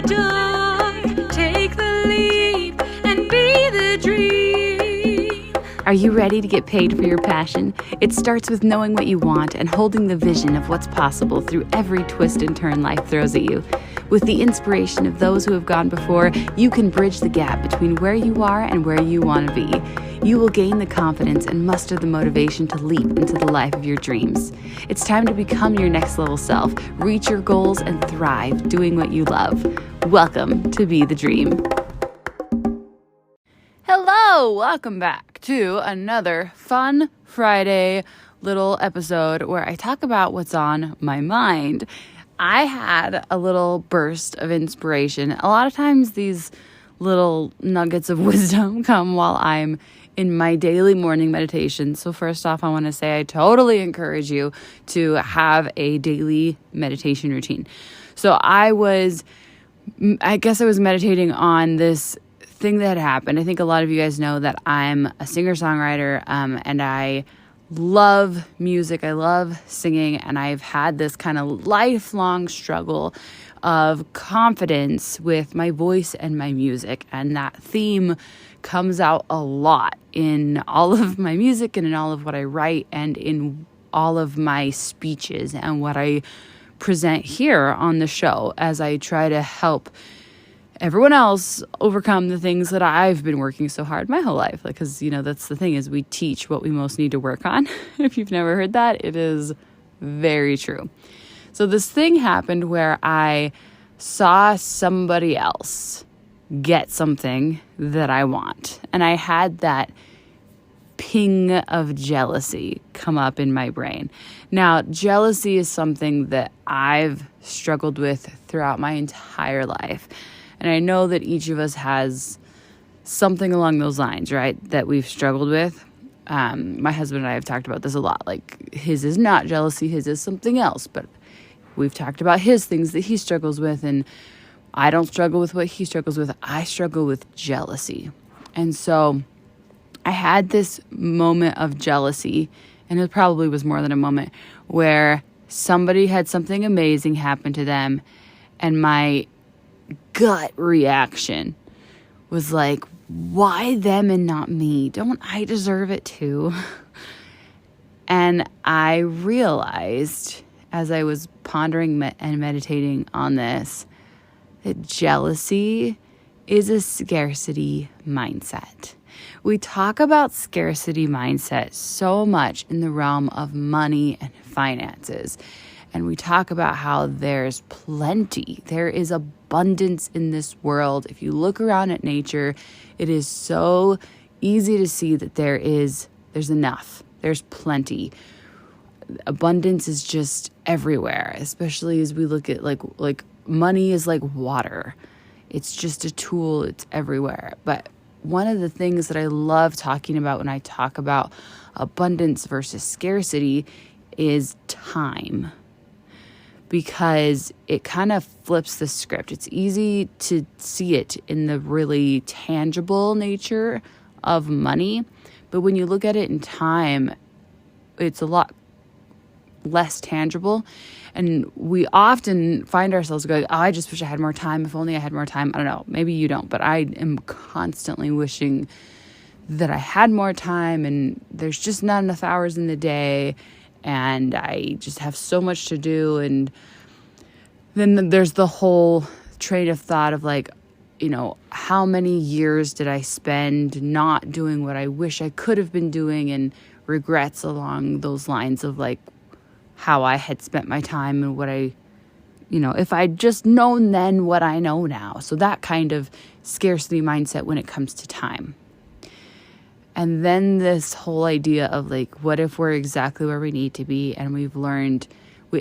the door, take the leap, and be the dream. Are you ready to get paid for your passion? It starts with knowing what you want and holding the vision of what's possible through every twist and turn life throws at you. With the inspiration of those who have gone before, you can bridge the gap between where you are and where you want to be. You will gain the confidence and muster the motivation to leap into the life of your dreams. It's time to become your next level self, reach your goals, and thrive doing what you love. Welcome to Be the Dream. Hello, welcome back to another fun Friday little episode where I talk about what's on my mind. I had a little burst of inspiration. A lot of times these little nuggets of wisdom come while I'm in my daily morning meditation. So first off, I want to say I totally encourage you to have a daily meditation routine. So I was meditating on this thing that happened. I think a lot of you guys know that I'm a singer-songwriter, and I love music. I love singing, and I've had this kind of lifelong struggle of confidence with my voice and my music, and that theme comes out a lot in all of my music and in all of what I write and in all of my speeches and what I present here on the show as I try to help everyone else overcome the things that I've been working so hard my whole life. Because, that's the thing, is we teach what we most need to work on. If you've never heard that, it is very true. So this thing happened where I saw somebody else get something that I want. And I had that ping of jealousy come up in my brain. Now, jealousy is something that I've struggled with throughout my entire life. And I know that each of us has something along those lines, right, that we've struggled with. My husband and I have talked about this a lot. Like, his is not jealousy, his is something else. But we've talked about his things that he struggles with. And I don't struggle with what he struggles with. I struggle with jealousy. And so I had this moment of jealousy, and it probably was more than a moment, where somebody had something amazing happen to them, and my gut reaction was like, why them and not me? Don't I deserve it too? And I realized as I was pondering and meditating on this, that jealousy is a scarcity mindset. We talk about scarcity mindset so much in the realm of money and finances. And we talk about how there's plenty. There is abundance in this world. If you look around at nature, it is so easy to see that there's enough. There's plenty. Abundance is just everywhere, especially as we look at like money is like water. It's just a tool. It's everywhere. But one of the things that I love talking about when I talk about abundance versus scarcity is time. Because it kind of flips the script. It's easy to see it in the really tangible nature of money. But when you look at it in time, it's a lot less tangible. And we often find ourselves going, oh, I just wish I had more time. If only I had more time. I don't know. Maybe you don't. But I am constantly wishing that I had more time. And there's just not enough hours in the day. And I just have so much to do. And then there's the whole train of thought of like, how many years did I spend not doing what I wish I could have been doing, and regrets along those lines of like how I had spent my time and what if I'd just known then what I know now. So that kind of scarcity mindset when it comes to time. And then this whole idea of like, what if we're exactly where we need to be, and we've learned,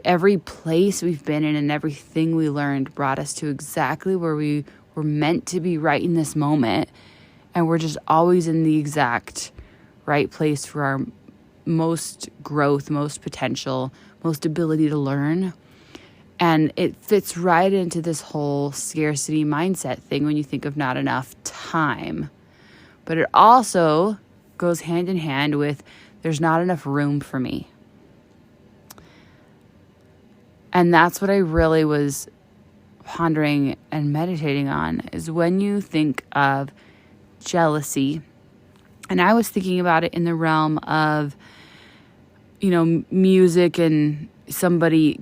every place we've been in and everything we learned brought us to exactly where we were meant to be right in this moment, and we're just always in the exact right place for our most growth, most potential, most ability to learn. And it fits right into this whole scarcity mindset thing when you think of not enough time. But it also goes hand in hand with there's not enough room for me. And that's what I really was pondering and meditating on is when you think of jealousy. And I was thinking about it in the realm of, music and somebody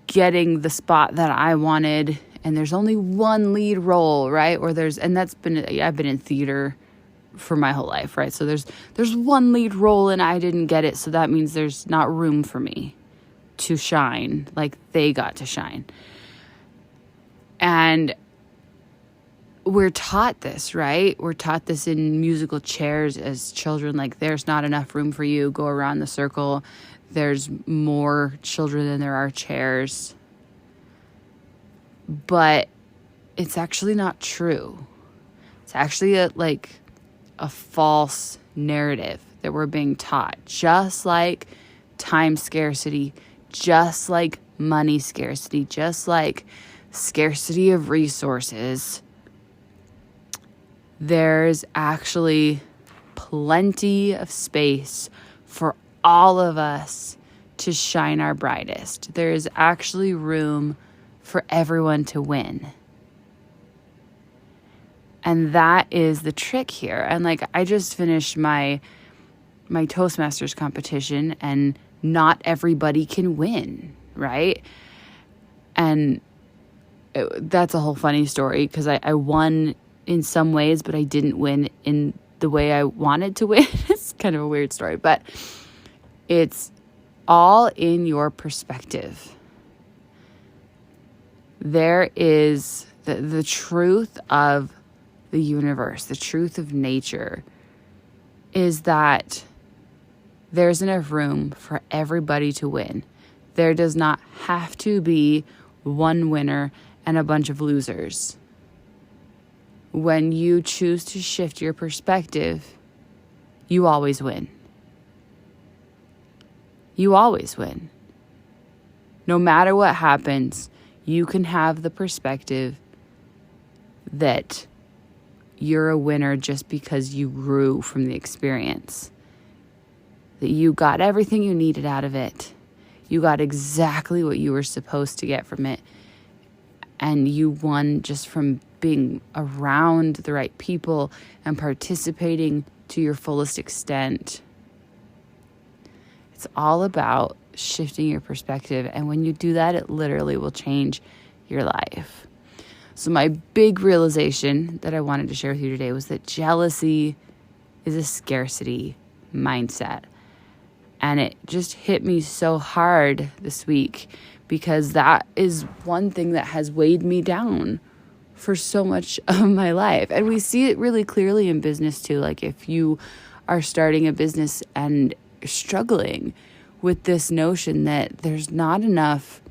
getting the spot that I wanted, and there's only one lead role, right? I've been in theater for my whole life, right? So there's one lead role and I didn't get it, so that means there's not room for me to shine like they got to shine. And we're taught this, right? We're taught this in musical chairs as children, like there's not enough room for you, go around the circle. There's more children than there are chairs. But it's actually not true. It's actually a false narrative that we're being taught. Just like time scarcity, just like money scarcity, just like scarcity of resources, there's actually plenty of space for all of us to shine our brightest. There is actually room for everyone to win. And that is the trick here. And I just finished my Toastmasters competition, and not everybody can win, right? And that's a whole funny story, because I won in some ways, but I didn't win in the way I wanted to win. It's kind of a weird story, but it's all in your perspective. There is the truth of the universe, the truth of nature, is that there's enough room for everybody to win. There does not have to be one winner and a bunch of losers. When you choose to shift your perspective, you always win. You always win. No matter what happens, you can have the perspective that you're a winner just because you grew from the experience. That you got everything you needed out of it. You got exactly what you were supposed to get from it. And you won just from being around the right people and participating to your fullest extent. It's all about shifting your perspective. And when you do that, it literally will change your life. So my big realization that I wanted to share with you today was that jealousy is a scarcity mindset. And it just hit me so hard this week, because that is one thing that has weighed me down for so much of my life. And we see it really clearly in business too. Like if you are starting a business and struggling with this notion that there's not enough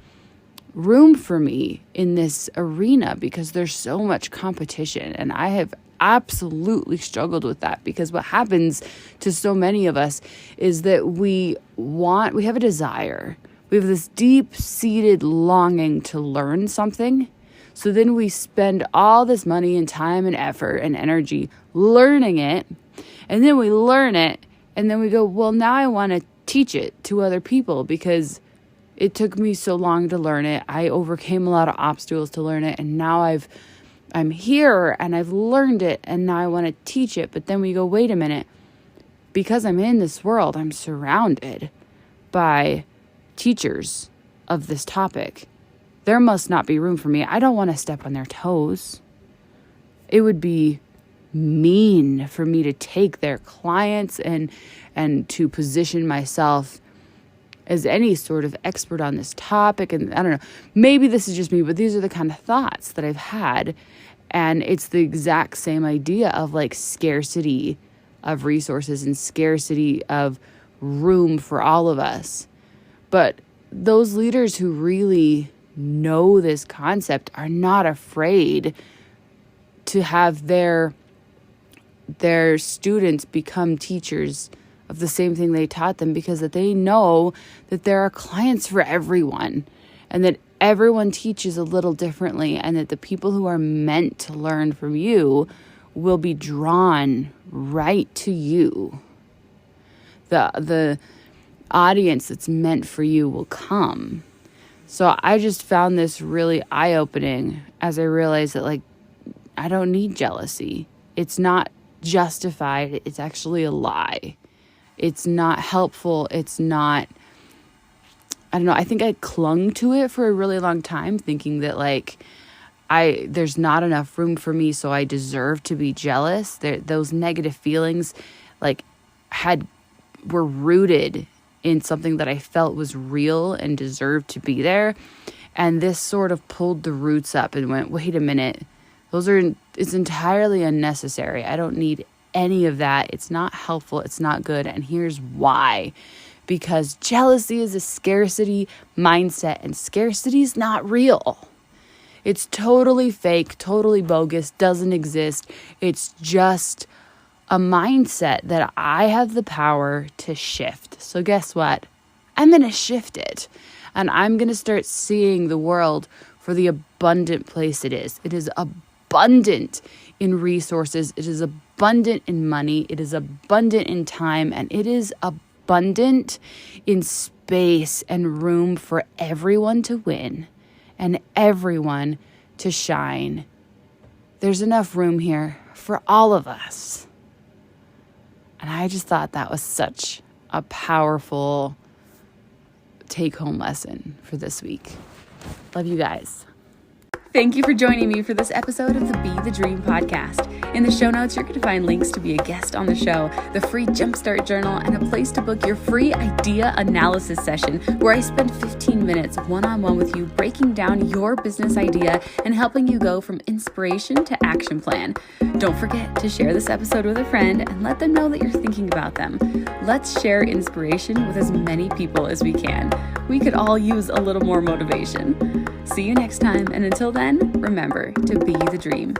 room for me in this arena because there's so much competition. And I have absolutely struggled with that, because what happens to so many of us is that we have a desire. We have this deep-seated longing to learn something. So then we spend all this money and time and effort and energy learning it. And then we learn it. And then we go, well, now I want to teach it to other people because it took me so long to learn it. I overcame a lot of obstacles to learn it. And now I'm here and I've learned it. And now I want to teach it. But then we go, wait a minute. Because I'm in this world, I'm surrounded by teachers of this topic. There must not be room for me. I don't want to step on their toes. It would be mean for me to take their clients and to position myself as any sort of expert on this topic. And I don't know, maybe this is just me, but these are the kind of thoughts that I've had. And it's the exact same idea of scarcity of resources and scarcity of room for all of us. But those leaders who really know this concept are not afraid to have their students become teachers of the same thing they taught them, because that they know that there are clients for everyone and that everyone teaches a little differently, and that the people who are meant to learn from you will be drawn right to you. The audience that's meant for you will come. So I just found this really eye-opening as I realized that, like, I don't need jealousy. It's not justified. It's actually a lie. It's not helpful. It's not, I don't know. I think I clung to it for a really long time, thinking that, like, there's not enough room for me, so I deserve to be jealous. Those negative feelings, like, were rooted in something that I felt was real and deserved to be there. And this sort of pulled the roots up and went, wait a minute, it's entirely unnecessary. I don't need any of that. It's not helpful. It's not good. And here's why. Because jealousy is a scarcity mindset, and scarcity is not real. It's totally fake, totally bogus, doesn't exist. It's just a mindset that I have the power to shift. So guess what? I'm going to shift it. And I'm going to start seeing the world for the abundant place it is. It is abundant in resources. It is abundant in money. It is abundant in time. And it is abundant in space and room for everyone to win and everyone to shine. There's enough room here for all of us. And I just thought that was such a powerful take-home lesson for this week. Love you guys. Thank you for joining me for this episode of the Be the Dream podcast. In the show notes, you're going to find links to be a guest on the show, the free Jumpstart Journal, and a place to book your free idea analysis session where I spend 15 minutes one-on-one with you breaking down your business idea and helping you go from inspiration to action plan. Don't forget to share this episode with a friend and let them know that you're thinking about them. Let's share inspiration with as many people as we can. We could all use a little more motivation. See you next time, and until then, remember to be the dream.